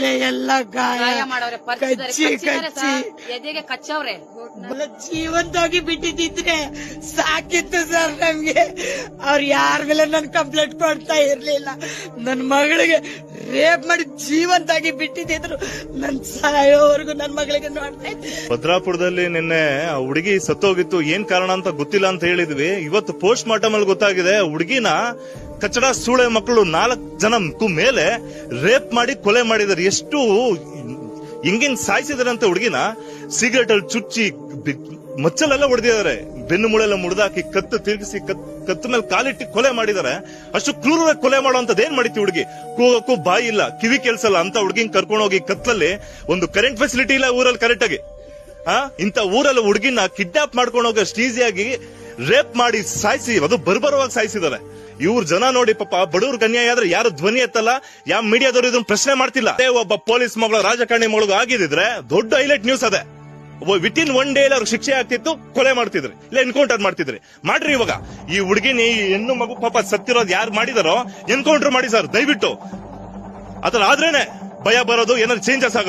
ಮೇಲೆ ಎಲ್ಲ ಗಾಯ ಮಾಡವ್ರೆ, ಕಚ್ಚಿ ಕಚ್ಚಿ ಎದೆಗೆ ಕಚ್ಚವ್ರೆ. ಜೀವಂತವಾಗಿ ಬಿಟ್ಟಿದ್ರೆ ಸಾಕಿತ್ತು ಸರ್ ನಮ್ಗೆ. ಅವ್ರು ಯಾರ ಮೇಲೆ ನನ್ ಕಂಪ್ಲೇಂಟ್ ಕೊಡ್ತಾ ಇರ್ಲಿಲ್ಲ. ನನ್ ಮಗಳಿಗೆ ರೇಪ್ ಮಾಡಿ ಜೀವಂತಾಗಿ ಬಿಟ್ಟಿದ್ರು. ನನ್ ಸಾಯೋವರೆಗೂ ನನ್ ಮಗಳಿಗೆ ನೋಡ್ತಾ ಇದ್ದೆ. ಭದ್ರಾಪುರದಲ್ಲಿ ನಿನ್ನೆ ಹುಡುಗಿ ಸತ್ತೋಗಿತ್ತು, ಏನ್ ಕಾರಣ ಅಂತ ಗೊತ್ತಿಲ್ಲ ಅಂತ ಹೇಳಿದ್ವಿ. ಇವತ್ತು ಪೋಸ್ಟ್ ಮಾರ್ಟಮ್ ಅಲ್ಲಿ ಗೊತ್ತಾಗಿದೆ, ಹುಡುಗಿನ ಕಚ್ಚಡ ಸೂಳೆ ಮಕ್ಕಳು 4 ಜನಕ್ಕೂ ಮೇಲೆ ರೇಪ್ ಮಾಡಿ ಕೊಲೆ ಮಾಡಿದ್ದಾರೆ. ಎಷ್ಟು ಹಿಂಗಿಂಗ್ ಸಾಯಿಸಿದಾರಂತೆ ಹುಡುಗಿನ. ಸಿಗರೇಟ್ ಅಲ್ಲಿ ಚುಚ್ಚಿ ಮಚ್ಚಲೆಲ್ಲ ಹೊಡೆದಿದ್ದಾರೆ, ಬೆನ್ನು ಮುಳೆಲ್ಲ ಮುರಿದಾಕಿ ಕತ್ತು ತಿರುಗಿಸಿ ಕತ್ತು ಮೇಲೆ ಕಾಲಿಟ್ಟು ಕೊಲೆ ಮಾಡಿದ್ದಾರೆ. ಅಷ್ಟು ಕ್ರೂರವಾಗಿ ಕೊಲೆ ಮಾಡುವಂತದ್ದು ಏನ್ ಮಾಡಿತ್ತು ಹುಡುಗಿ? ಕೂಗಕ್ಕೂ ಬಾಯಿ ಇಲ್ಲ, ಕಿವಿ ಕೆಲ್ಸಲ್ಲ ಅಂತ ಹುಡುಗಿನ ಕರ್ಕೊಂಡು ಹೋಗಿ ಕತ್ತಲಲ್ಲಿ ಒಂದು ಕರೆಂಟ್ ಫೆಸಿಲಿಟಿ ಇಲ್ಲ ಊರಲ್ಲಿ ಕರೆಕ್ಟ್ ಆಗಿ. ಇಂತ ಊರಲ್ಲಿ ಹುಡುಗಿನ ಕಿಡ್ನಾಪ್ ಮಾಡ್ಕೊಂಡು ಹೋಗಿ ಅಷ್ಟು ಈಸಿಯಾಗಿ ರೇಪ್ ಮಾಡಿ ಸಾಯಿಸಿ, ಅದು ಬರ್ಬರವಾಗಿ ಸಾಯಿಸಿದ್ದಾರೆ. ಇವ್ರ ಜನ ನೋಡಿ ಪಾಪ ಬಡವ್ರಿಗೆ ಅನ್ಯಾಯ ಆದ್ರೆ ಯಾರು ಧ್ವನಿ ಎತ್ತಲ್ಲ, ಯಾವ ಮೀಡಿಯಾದವರು ಇದನ್ನ ಪ್ರಶ್ನೆ ಮಾಡ್ತಿಲ್ಲ. ಒಬ್ಬ ಪೊಲೀಸ್ ಮಗಳು ರಾಜಕಾರಣಿ ಮಗಳಿಗೂ ಆಗಿದ್ರೆ ದೊಡ್ಡ ಹೈಲೈಟ್ ನ್ಯೂಸ್ ಅದೇ. ವಿತಿನ್ 1 ಡೇ ಅವ್ರಿಗೆ ಶಿಕ್ಷೆ ಆಗ್ತಿತ್ತು, ಕೊಲೆ ಮಾಡ್ತಿದ್ರಿ, ಇಲ್ಲ ಎನ್ಕೌಂಟರ್ ಮಾಡ್ತಿದ್ರಿ. ಮಾಡ್ರಿ ಇವಾಗ ಈ ಹುಡುಗಿನ ಈ ಹೆಣ್ಣು ಮಗು ಪಾಪ ಸತ್ತಿರೋದು ಯಾರು ಮಾಡಿದಾರೋ ಎನ್ಕೌಂಟರ್ ಮಾಡಿ ಸರ್ ದಯವಿಟ್ಟು. ಅದ್ರ ಆದ್ರೇನೆ ಭಯ ಬರೋದು, ಏನಾದ್ರು ಚೇಂಜಸ್ ಆಗೋದು.